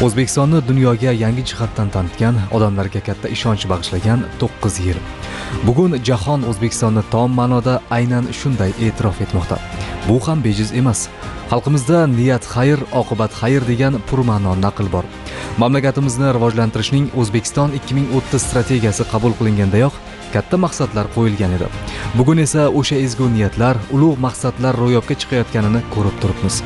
O'zbekistonni dunyoga yangi jihatdan tanitgan, odamlarga katta ishonch bag'ishlagan 9 yil. Bugun jahon O'zbekistonni tom ma'noda aynan shunday e'tirof etmoqda. Bu ham bejiz emas. Xalqimizda niyat xayr, oqibat xayr degan purma'no naql bor. Mamlakatimizni rivojlantirishning O'zbekiston 2030 strategiyasi qabul qilingandayoq katta maqsadlar qo'yilgan edi. Bugun esa o'sha ezgu niyatlar, ulug' maqsadlar ro'yobga chiqayotganini ko'rib turibmiz.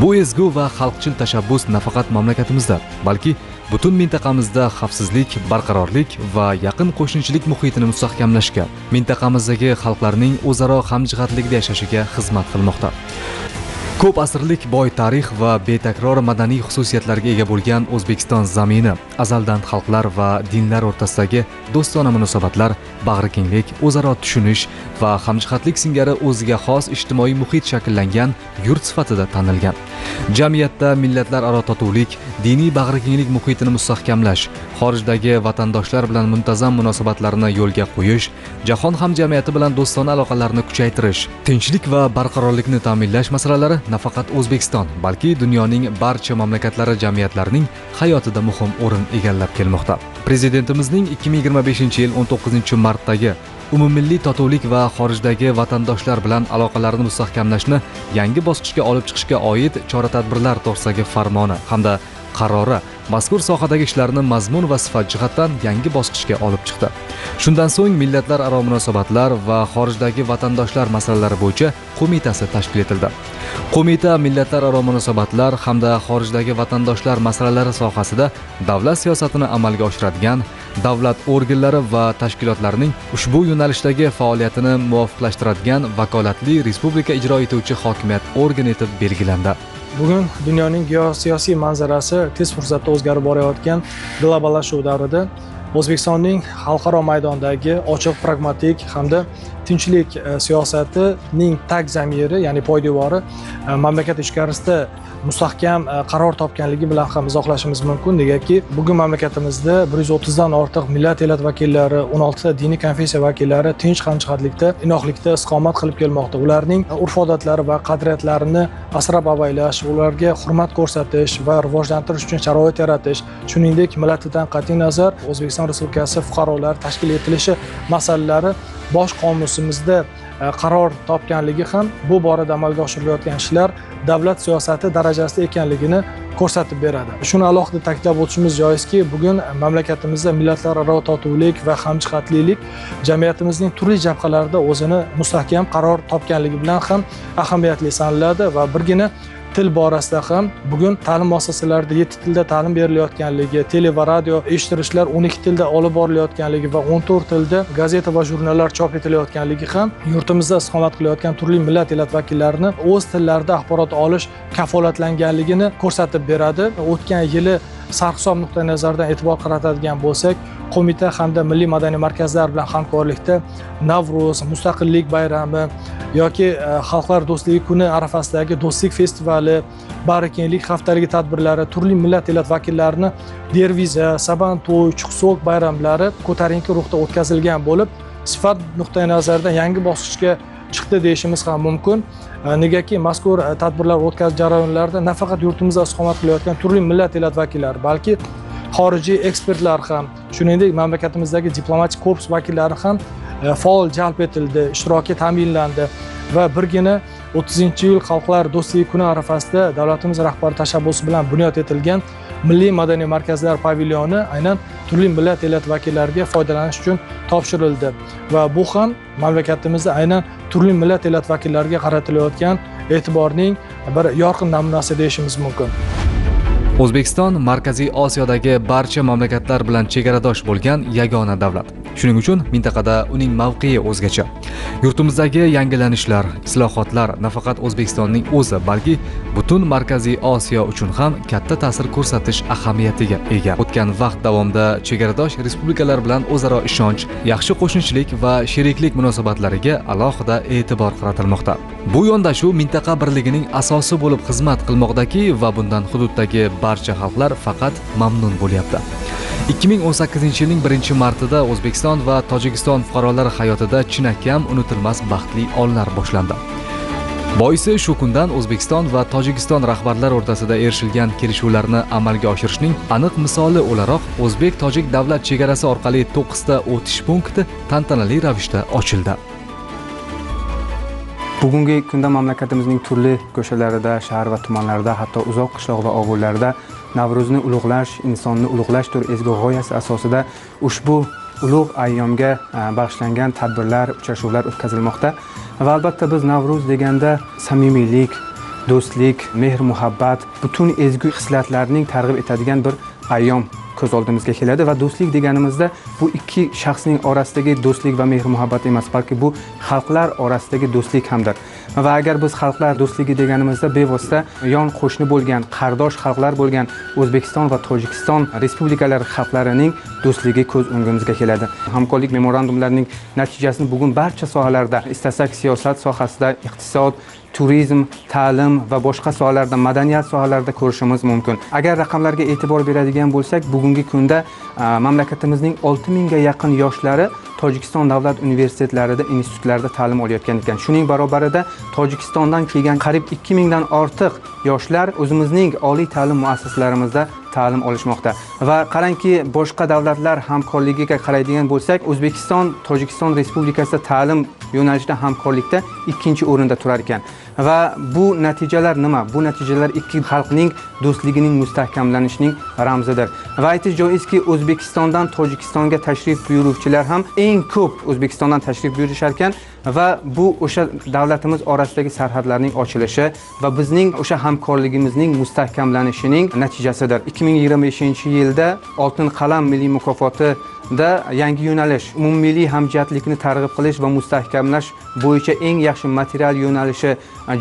Bu ezgu va xalqchil tashabbus nafaqat mamlakatimizda, balki butun mintaqamizda xavfsizlik, barqarorlik va yaqin qo'shnichilik muhitini mustahkamlashga, mintaqamizdagi xalqlarning o'zaro hamjihatlikda yashashiga xizmat qilmoqda. Ko'p asrlik boy tarix va betakror madaniy xususiyatlarga ega bo'lgan O'zbekiston zamini azaldan xalqlar va dinlar o'rtasidagi do'stona munosabatlar, bag'rikenglik, o'zaro tushunish va hamjihatlik singari o'ziga xos ijtimoiy muhit shakllangan yurt sifatida tanilgan. Jamiyatda millatlararo totuvlik, diniy bag'rikenglik muhitini mustahkamlash, xorijdagi vatandoshlar bilan muntazam munosabatlarni yo'lga qo'yish, jahon hamjamiyati bilan do'stona aloqalarni kuchaytirish, tinchlik va barqarorlikni ta'minlash masalalari nafaqat O'zbekiston, balki dunyoning barcha mamlakatlari jamiyatlarining hayotida muhim o'rin egallab kelmoqda. Prezidentimizning 2025-yil 19-martdagi umummilliy totuvlik va xorijdagi vatandoshlar bilan aloqalarni mustahkamlashni yangi bosqichga olib chiqishga oid chora-tadbirlar to'g'risidagi farmoni hamda qarori mazkur sohadagi ishlarni mazmun va sifat jihatdan yangi bosqichga olib chiqdi. Shundan so'ng millatlararo munosabatlar va xorijdagi vatandoshlar masalalari bo'yicha qo'mitasi tashkil etildi. Qo'mita millatlararo munosabatlar hamda xorijdagi vatandoshlar masalalari sohasida davlat siyosatini amalga oshiradigan davlat organlari va tashkilotlarining ushbu yo'nalishdagi faoliyatini muvofiqlashtiradigan vakolatli respublika ijro etuvchi hokimiyat organi etib belgilandi. Bugun dunyoning geosiyosiy manzarasi tez fursatda o'zgarib borayotgan globallashuv davrida O'zbekistonning xalqaro maydondagi ochiq, pragmatik hamda tinchlik siyosatining tag zamiri, ya'ni poydevori mamlakat ichkarisida mustahkam qaror topganligi bilan ham izohlashimiz mumkin. Negaki, bugun mamlakatimizda 130 dan ortiq millat elat vakillari, 16 ta diniy konfessiya vakillari tinch hamjihatlikda, inoqlikda istiqomat qilib kelmoqda. Ularning urf-odatlari va qadriyatlarini asrab-avaylash, ularga hurmat ko'rsatish va rivojlantirish uchun sharoit yaratish, shuningdek millatidan qat'iy nazar O'zbekiston Respublikasi fuqarolar tashkil etilishi masalalari bosh qomusimizda qaror topganligi ham bu borada amalga oshirilayotgan ishlar davlat siyosati darajasida ekanligini ko'rsatib beradi. Shuni alohida ta'kidlab o'tishimiz joizki, bugun mamlakatimizda millatlararo totuvlik va hamjihatlik jamiyatimizning turli jabhalarida o'zini mustahkam qaror topganligi bilan ham ahamiyatli sanaladi va birgina til borasida ham bugun ta'lim muassasalarida 7 tilda ta'lim berilayotganligi, tele va radio eshittirishlar 12 tilda olib borilayotganligi va 14 tilda gazeta va jurnallar chop etilayotganligi ham yurtimizda istiqomat qilayotgan turli millat elat vakillarini o'z tillarida axborot olish kafolatlanganligini ko'rsatib beradi. O'tgan yili sarhisob nuqtai nazaridan e'tibor qaratadigan bo'lsak, qo'mita hamda milliy madaniy markazlar bilan hamkorlikda Navro'z, Mustaqillik bayrami yoki Xalqlar do'stligi kuni arafasidagi do'stlik festivali, bag'rikenglik haftaligi tadbirlari, turli millat elat vakillarini Derviza, Sabanto'y, Chuqso'q bayramlari ko'tarinki ruhda o'tkazilgan bo'lib, sifat nuqtai nazaridan yangi bosqichga chiqdi deyishimiz ham mumkin. Negaki, mazkur tadbirlar o'tkazish jarayonlarida nafaqat yurtimizda istiqomat qilayotgan turli millat elat vakillari, balki xorijiy ekspertlar ham, shuningdek mamlakatimizdagi diplomatik korpus vakillari ham faol jalb etildi, ishtiroki ta'minlandi va birgina 30-yil Xalqlar do'stligi kuni arafasida davlatimiz rahbari tashabbusi bilan bunyod etilgan milliy madaniy markazlar pavilyoni aynan turli millat elat vakillariga foydalanish uchun topshirildi va bu ham mamlakatimizda aynan turli millat elat vakillariga qaratilayotgan e'tiborning bir yorqin namunasi deyishimiz mumkin. O'zbekiston Markaziy Osiyodagi barcha mamlakatlar bilan chegaradosh bo'lgan yagona davlat. Shuning uchun mintaqada uning mavqei o'zgacha. Yurtimizdagi yangilanishlar, islohotlar nafaqat O'zbekistonning o'zi, balki butun Markaziy Osiyo uchun ham katta ta'sir ko'rsatish ahamiyatiga ega. O'tgan vaqt davomida chegaradosh respublikalar bilan o'zaro ishonch, yaxshi qo'shnichilik va sheriklik munosabatlariga alohida e'tibor qaratilmoqda. Bu yondashuv mintaqa birligining asosi bo'lib xizmat qilmoqdaki va bundan hududdagi barcha xalqlar faqat mamnun bo'lyapti. 2018-yilning 1-martida O'zbekiston va Tojikiston fuqarolari hayotida chinakam unutilmas baxtli onlar boshlandi. Boisi shu kundan O'zbekiston va Tojikiston rahbarlari o'rtasida erishilgan kelishuvlarni amalga oshirishning aniq misoli o'laroq O'zbek-Tojik davlat chegarasi orqali 9 ta o'tish punkti tantanali ravishda ochildi. Bugungi kunda mamlakatimizning turli ko'chalarida, shahar va tumanlarda, hatto uzoq qishloq va ovullarda Navro'zni ulug'lash, insonni ulug'lashdir ezgu g'oyasi asosida ushbu ulug' ayyomga bag'ishlangan tadbirlar, uchrashuvlar o'tkazilmoqda. Va albatta biz Navro'z deganda samimiylik, do'stlik, mehr-muhabbat, butun ezgu hislatlarning targ'ib etadigan bir ayyom ko'z oldimizga keladi va do'stlik deganimizda bu ikki shaxsning orasidagi do'stlik va mehr-muhabbat emas, balki bu xalqlar orasidagi do'stlik hamdir. Va agar biz xalqlar do'stligi deganimizda bevosita yon qo'shni bo'lgan, qardosh xalqlar bo'lgan O'zbekiston va Tojikiston respublikalari xalqlarining do'stligi ko'z o'ngimizga keladi. Hamkorlik memorandumlarining natijasini bugun barcha sohalarda, istasak siyosat sohasida, iqtisod, turizm, ta'lim va boshqa sohalarda, madaniyat sohalarida ko'rishimiz mumkin. Agar raqamlarga e'tibor beradigan bo'lsak, bugungi kunda mamlakatimizning 6000 ga yaqin yoshlari Tojikiston davlat universitetlarida, institutlarida ta'lim olayotgan ekan. Shuning barobarida Tojikistondan kelgan qariyb 2000 dan ortiq yoshlar o'zimizning oliy ta'lim muassasalarimizda ta'lim olishmoqda. Va qarangki, boshqa davlatlar hamkorligiga qaraydigan bo'lsak, O'zbekiston Tojikiston Respublikasida ta'lim yo'nalishida hamkorlikda 2-o'rinda turar ekan. Va bu natijalar nima? Bu natijalar ikki xalqning do'stligining mustahkamlanishining ramzidir. Va aytish joizki, O'zbekistondan Tojikistonga tashrif buyuruvchilar ham eng ko'p O'zbekistondan tashrif buyurishar ekan va bu o'sha davlatimiz orasidagi sarhadlarning ochilishi va bizning o'sha hamkorligimizning mustahkamlanishining natijasidir. 2025-yilda Oltin qalam milliy mukofotida yangi yo'nalish, umummilliy hamjihatlikni targ'ib qilish va mustahkamlash bo'yicha eng yaxshi material yo'nalishi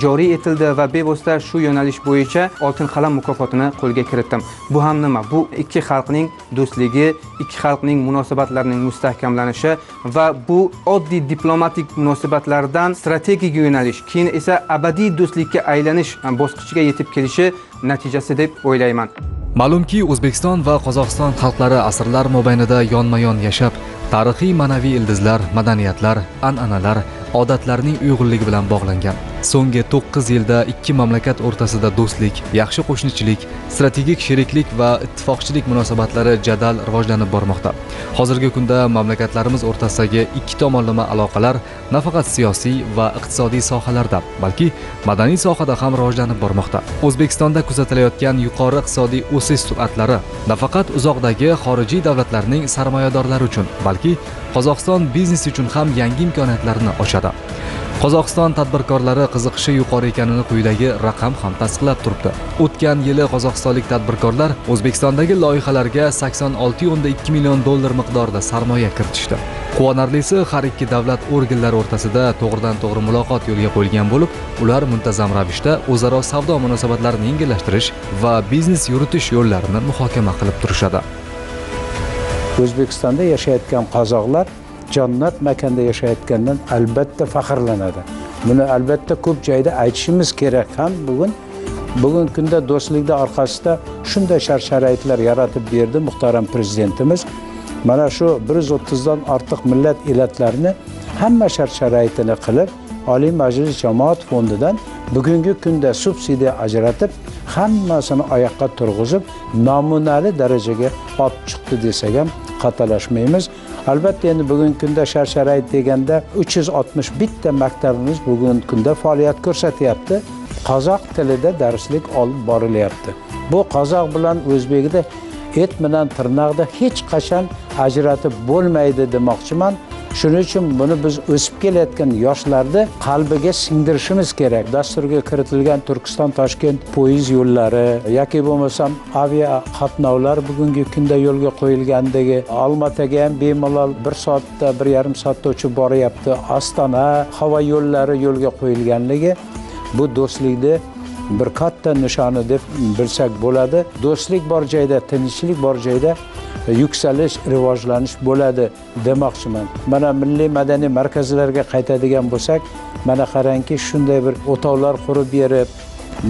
joriy etildi va bevosita shu yo'nalish bo'yicha Oltin qalam mukofotini qo'lga kiritdim. Bu ham nima? Bu ikki xalqning do'stligi, ikki xalqning munosabatlarining mustahkamlanishi va bu oddiy diplomatik munosabatlardan strategik yo'nalish, keyin esa abadiy do'stlikka aylanish bosqichiga yetib kelishi natijasi deb o'ylayman. Ma'lumki, O'zbekiston va Qozog'iston xalqlari asrlar mobaynida yonma-yon yashab, tarixiy ma'naviy ildizlar, madaniyatlar, an'analar, odatlarning uyg'unligi bilan bog'langan. So'nggi 9 yilda ikki mamlakat o'rtasida do'stlik, yaxshi qo'shnichilik, strategik sheriklik va ittifoqchilik munosabatlari jadal rivojlanib bormoqda. Hozirgi kunda mamlakatlarimiz o'rtasidagi ikki tomonlama aloqalar nafaqat siyosiy va iqtisodiy sohalarda, balki madaniy sohada ham rivojlanib bormoqda. O'zbekistonda kuzatilayotgan yuqori iqtisodiy o'sish sur'atlari nafaqat uzoqdagi xorijiy davlatlarning sarmoyadorlari uchun, balki Qozog'iston biznesi uchun ham yangi imkoniyatlarni ochadi. Qozog'iston tadbirkorlari qiziqishi yuqori ekanini quyidagi raqam ham tasdiqlab turibdi. O'tgan yili qozog'istonlik tadbirkorlar O'zbekistondagi loyihalarga 86.2 million dollar miqdorida sarmoya kiritishdi. Quvonarlisi, har ikki davlat organlari o'rtasida to'g'ridan-to'g'ri muloqot yo'lga qo'yilgan bo'lib, ular muntazam ravishda o'zaro savdo munosabatlarini yengillashtirish va biznes yuritish yo'llarini muhokama qilib turishadi. O'zbekistonda yashayotgan qozoqlar jannat makonda yashayotgandan albatta faxrlanadi. Buni albatta ko'p joyda aytishimiz kerak ham bugun kunda do'stlikda orqasida shunday shart-sharoitlar yaratib berdi muhtaram prezidentimiz. Mana shu 130 dan ortiq millat elatlarini hamma shart-sharoitini qilib, Oliy Majlis Jamoat fondidan bugungi kunda subsidiya ajratib, hammasini oyoqqa turg'izib, namunali darajaga olib chiqdi desak ham xatolashmaymiz. Albatta endi bugungi kunda shart-sharoit deganda 361 ta maktabimiz bugungi kunda faoliyat ko'rsatyapti. Qozoq tilida darslik olib borilyapti. Bu qozoq bilan o'zbekda et bilan tirnoqda hech qachon ajratib bo'lmaydi demoqchiman. Shuning uchun buni biz o'sib kelayotgan yoshlarda qalbiga singdirishimiz kerak. Dasturga kiritilgan Turkiston-Toshkent poyezd yo'llari yoki bo'lmasam avia qatnovlar bugungi kunda yo'lga qo'yilgandagi, Olmaotaga ham bemalol 1 soatda, 1,5 soatda uchib boryapti. Ostona havo yo'llari yo'lga qo'yilganligi bu do'stlikni bir katta nishoni deb bilsak bo'ladi. Do'stlik bor joyda, tinchlik bor joyda yuksalish, rivojlanish bo'ladi demoqchiman. Mana milliy madaniy markazlarga qaytadigan bo'lsak, mana qarangki, shunday bir o'tovlar qurib berib,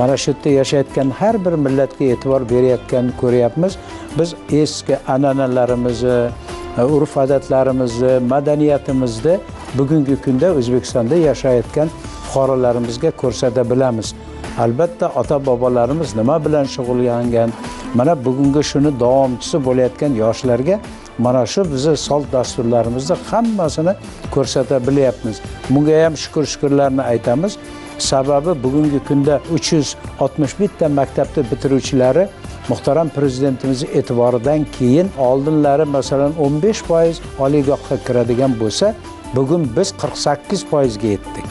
mana shu yerda yashayotgan har bir millatga e'tibor berayotganini ko'ryapmiz. Biz eski an'analarimizni, urf-odatlarimizni, madaniyatimizni bugungi kunda O'zbekistonda yashayotgan fuqarolarimizga ko'rsata bilamiz. Albatta ota-bobolarimiz nima bilan shug'ullangan, mana bugungi shuni davomchisi bo'layotgan yoshlarga mana shu bizni solt dasturlarimizni hammasini ko'rsata bilyapmiz. Bunga ham shukrlarni aytamiz. Sababi bugungi kunda 361 ta maktabni bitiruvchilari muhtaram prezidentimiz e'tiboridan keyin oldinlari masalan 15% oliygohga kiradigan bo'lsa, bugun biz 48% ga yetdik.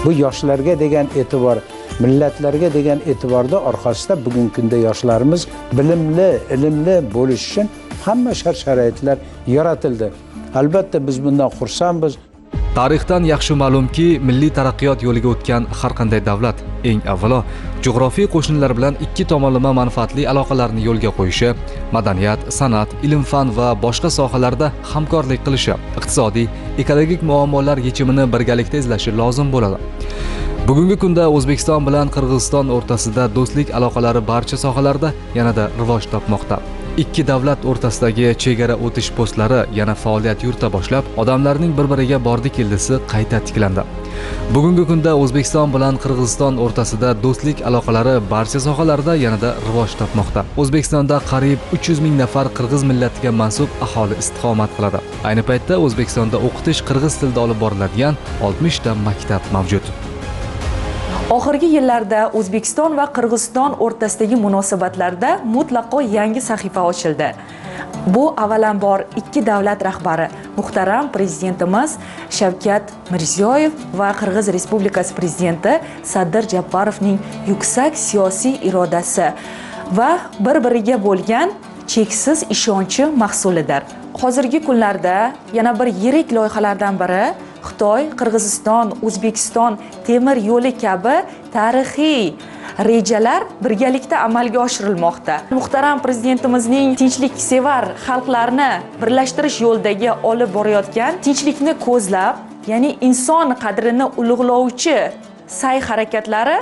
Bu yoshlarga degan e'tibor, millatlarga degan e'tiborda orqasida bugungi kunda yoshlarimiz bilimli, ilmli bo'lish uchun hamma shart-sharoitlar yaratildi. Albatta biz bundan xursandmiz. Tarixdan yaxshi ma'lumki, milliy taraqqiyot yo'liga o'tgan har qanday davlat eng avvalo jug'rofiy qo'shnilar bilan ikki tomonlama manfaatli aloqalarni yo'lga qo'yishi, madaniyat, san'at, ilm-fan va boshqa sohalarda hamkorlik qilishi, iqtisodiy, ekologik muammolar yechimini birgalikda izlashi lozim bo'ladi. Bugungi kunda O'zbekiston bilan Qirg'iziston o'rtasida do'stlik aloqalari barcha sohalarda yanada rivoj topmoqda. Ikki davlat o'rtasidagi chegara o'tish postlari yana faoliyat yurita boshlab, odamlarning bir-biriga bordi-keldisi qayta tiklandi. Bugungi kunda O'zbekiston bilan Qirg'iziston o'rtasida do'stlik aloqalari barcha sohalarda yanada rivoj topmoqda. O'zbekistonda qariyb 300 ming nafar qirg'iz millatiga mansub aholi istiqomat qiladi. Ayni paytda O'zbekistonda o'qitish qirg'iz tilida olib boriladigan 60 ta maktab mavjud. Oxirgi yillarda O'zbekiston va Qirg'iziston o'rtasidagi munosabatlarda mutlaqo yangi sahifa ochildi. Bu avvalambor ikki davlat rahbari, muhtaram prezidentimiz Shavkat Mirziyoyev va Qirg'iz Respublikasi prezidenti Sadir Japarovning yuksak siyosiy irodasi va bir-biriga bo'lgan cheksiz ishonchi mahsulidir. Hozirgi kunlarda yana bir yirik loyihalardan biri Xitoy, Qirg'iziston, O'zbekiston temir yo'li kabi tarixiy rejalar birgalikda amalga oshirilmoqda. Muhtaram prezidentimizning tinchliksevar xalqlarni birlashtirish yo'lidagi olib borayotgan tinchlikni ko'zlab, ya'ni inson qadrini ulug'lovchi sa'y-harakatlari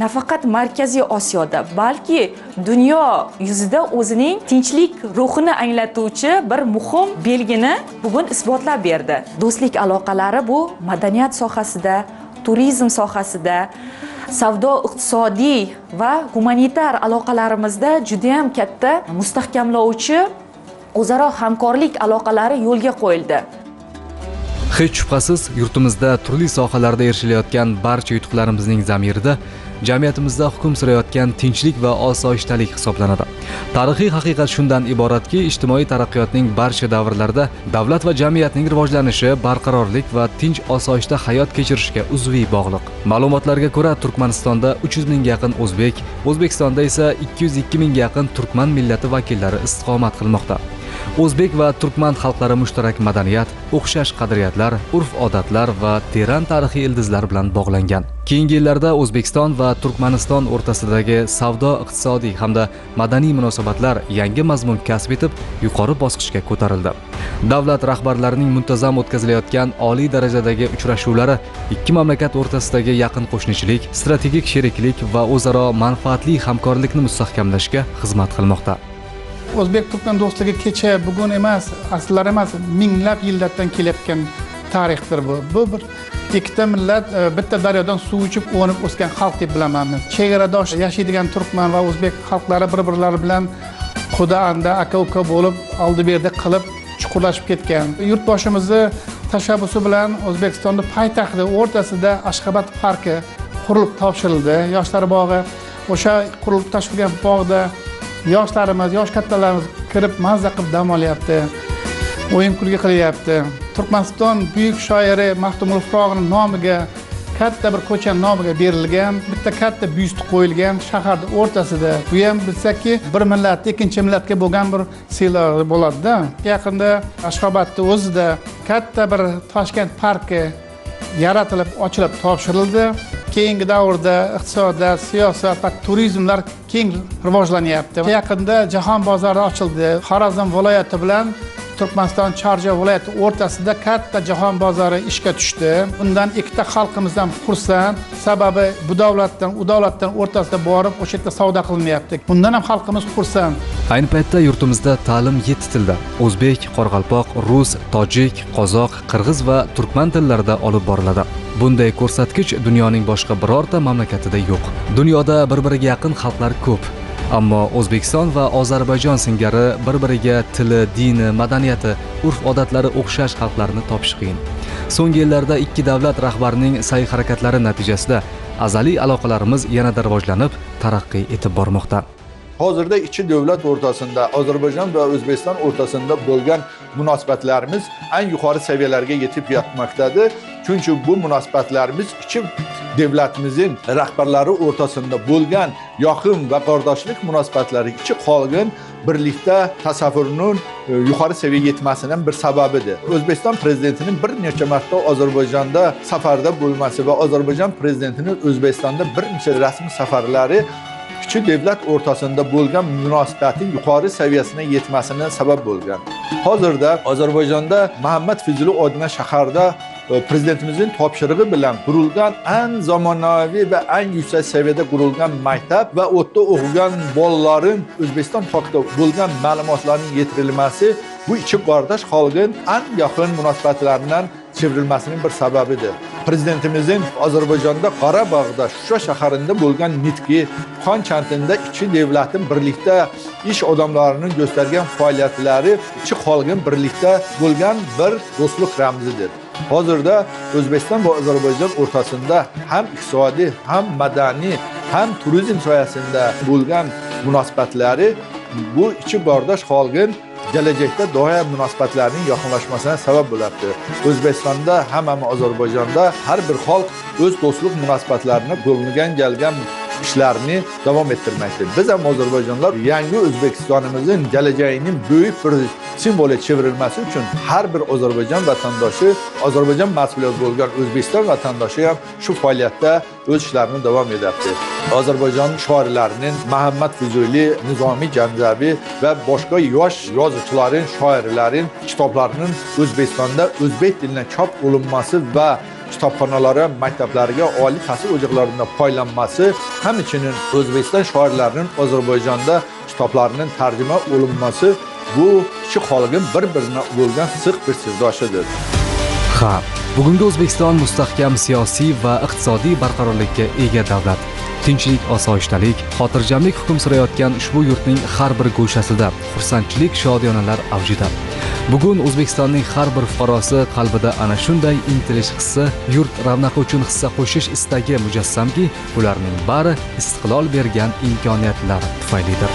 nafaqat Markaziy Osiyoda, balki dunyo yuzida o'zining tinchlik ruhini anglatuvchi bir muhim belgini bugun isbotlab berdi. Do'stlik aloqalari bu madaniyat sohasida, turizm sohasida, savdo, iqtisodiy va humanitar aloqalarimizda juda ham katta mustahkamlovchi o'zaro hamkorlik aloqalari yo'lga qo'yildi. Hech shubhasiz, yurtimizda turli sohalarda erishilayotgan barcha yutuqlarimizning zamirida jamiyatimizda hukm surayotgan tinchlik va osoyishtalik hisoblanadi. Tarixiy haqiqat shundan iboratki, ijtimoiy taraqqiyotning barcha davrlarida davlat va jamiyatning rivojlanishi, barqarorlik va tinch osoyishta hayot kechirishga uzviy bog'liq. Ma'lumotlarga ko'ra, Turkmanistonda 300 mingga yaqin o'zbek, O'zbekistonda esa 202 mingga yaqin turkman millati vakillari istiqomat qilmoqda. O'zbek va turkman xalqlari mushtarak madaniyat, o'xshash qadriyatlar, urf-odatlar va teran tarixiy ildizlar bilan bog'langan. Keyingi yillarda O'zbekiston va Turkmaniston o'rtasidagi savdo, iqtisodiy hamda madaniy munosabatlar yangi mazmun kasb etib, yuqori bosqichga ko'tarildi. Davlat rahbarlarining muntazam o'tkazilayotgan oliy darajadagi uchrashuvlari ikki mamlakat o'rtasidagi yaqin qo'shnichilik, strategik sheriklik va o'zaro manfaatli hamkorlikni mustahkamlashga xizmat qilmoqda. O'zbek-turkman do'stligi kecha bugun emas, asrlar emas, minglab yillardan kelayotgan tarixdir bu. Bu bir ikkita millat bitta daryodan suv ichib o'nib o'sgan xalq deb bilaman. Chegaradosh yashaydigan turkman va o'zbek xalqlari bir-birlari bilan quda-anda, aka-uka bo'lib, oldi-berdi qilib chuqurlashib ketgan. Yurtboshimizni tashabbusi bilan O'zbekistonning poytaxti o'rtasida Ashxobod parki qurilib topshirildi. Yoshlar bog'i, o'sha qurilib topshirilgan bog'da yoshlarimiz, yosh kattalarimiz kirib mazza qilib dam olyapti. O'yin-kulgi qilyapti. Turkmaniston buyuk shoiri Maxtumul Furoqning nomiga katta bir ko'cha nomiga berilgan, bitta katta byust qo'yilgan shaharning o'rtasida. Bu ham bilsaki, bir millat ikkinchi millatga bo'lgan bir siylar bo'ladi-da. Yaqinda Ashxobodning o'zida katta bir Toshkent parki yaratilib, ochilib topshirildi. Keyingi davrda iqtisodiyot, siyosat va turizmlar keng rivojlanyapti. Yaqinda jahon bozori ochildi. Xorazm viloyati bilan Turkmaniston Chorja viloyati o'rtasida katta jahon bozori ishga tushdi. Bundan ikkita xalqimizdan xursand, sababi bu davlatdan, u davlatdan o'rtasida borib o'sha yerda savdo qilinyapti. Bundan ham xalqimiz xursand. Ayni paytda yurtimizda ta'lim 7 tilda: o'zbek, qoraqalpoq, rus, tojik, qozoq, qirg'iz va turkman tillarida olib boriladi. Bunday ko'rsatkich dunyoning boshqa birorta mamlakatida yo'q. Dunyoda bir-biriga yaqin xalqlar ko'p. Ammo O'zbekiston va Ozarbayjon singari bir-biriga tili, dini, madaniyati, urf-odatlari o'xshash xalqlarni topish qiyin. So'nggi yillarda ikki davlat rahbarining sa'y-harakatlari natijasida azaliy aloqalarimiz yanada rivojlanib, taraqqiy etib bormoqda. Hozirda ikki davlat o'rtasida, Ozarbayjon va O'zbekiston o'rtasida bo'lgan munosabatlarimiz eng yuqori seviyalarga yetib yetmoqdadir. Chunki bu munosabatlarimiz ikki davlatimizning rahbarlari o'rtasida bo'lgan yoqim va qardoshlik munosabatlari ichi qolgan birlikda tasavvurning yuqori seviyaga yetmasining bir sababidir. O'zbekiston prezidentining bir necha marta Ozarbayjonda safarda bo'lmasi va Ozarbayjon prezidentining O'zbekistonda bir necha rasmiy safarlari ikki davlat o'rtasida bo'lgan munosabatning yuqori saviyasiga yetmasine sabab bo'lgan. Hozirda Ozarbayjonda Muhammad Fizuli odina shaharda prezidentimizin topshirig'i bilan qurilgan eng zamonaviy va eng yuksak seviyada qurilgan maktab va o'tda o'qigan bolalarning O'zbekiston haqida bo'lgan ma'lumotlarning yetirilmasi bu ikki qardosh xalqning eng yaqin munosabatlaridan çevrilməsinin bir sababidir. Prezidentimizin Azərbaycanda Qarabağda Şuşa şəhərində bo'lgan nitqi, Xan kəndində iki devlətin birlikdə iş adamlarının göstərgən fəaliyyətləri iki xalqın birlikdə bo'lgan bir dostluq ramzidir. Hozirda O'zbekiston va Ozarbayjon o'rtasida ham iqtisodiy, ham madaniy, ham turizm sohasida bo'lgan munosabatlari bu iki qardosh xalqın kelajakda doim munosabatlarning yaqinlashmasine sabab bo'ladi. O'zbekistonda ham Ozarbayjonda har bir xalq o'z do'stlik munosabatlarini qo'ldan kelgan ishlarini davom ettirmoqda. Biz ham Ozarbayjonlar yangi O'zbekistonimizning kelajagining buyuk bir simvoliga çevrilmesi uchun har bir Ozarbayjon vatandoshi, Ozarbayjon mas'uliyati bo'lgan O'zbekiston vatandoshi ham shu faoliyatda o'z ishlarini davom etadi. Ozarbayjon shoirlarining Muhammad Fizuli, Nizomiy Janjabiy va boshqa yosh yozuvchilarning, shoirlarning kitoblarining O'zbekistonda o'zbek tilidan chop qilinmasi va kitobxonalari, maktablariga, oliy tahsil ojoqlarida foydalanmasi, hamçinin O'zbekiston shoirlarining Ozarbayjonda kitoblarining tarjima qilinmasi bu iki xalqning bir-birine bo'lgan sık bir sirdoshidir. Ha, bugungi O'zbekiston mustahkam siyosiy va iqtisodiy barqarorlikka ega davlat. Tinchlik, osoyishtalik, xotirjamlik hukm surayotgan ushbu yurtning har bir go'shasida xursandchilik, shodiyonalar avjida. Bugun O'zbekistonning har bir fuqarosi qalbida ana shunday intilish hissi, yurt ravnaqi uchun hissa qo'shish istagi mujassamki, bularning bari istiqlol bergan imkoniyatlar tufaylidir.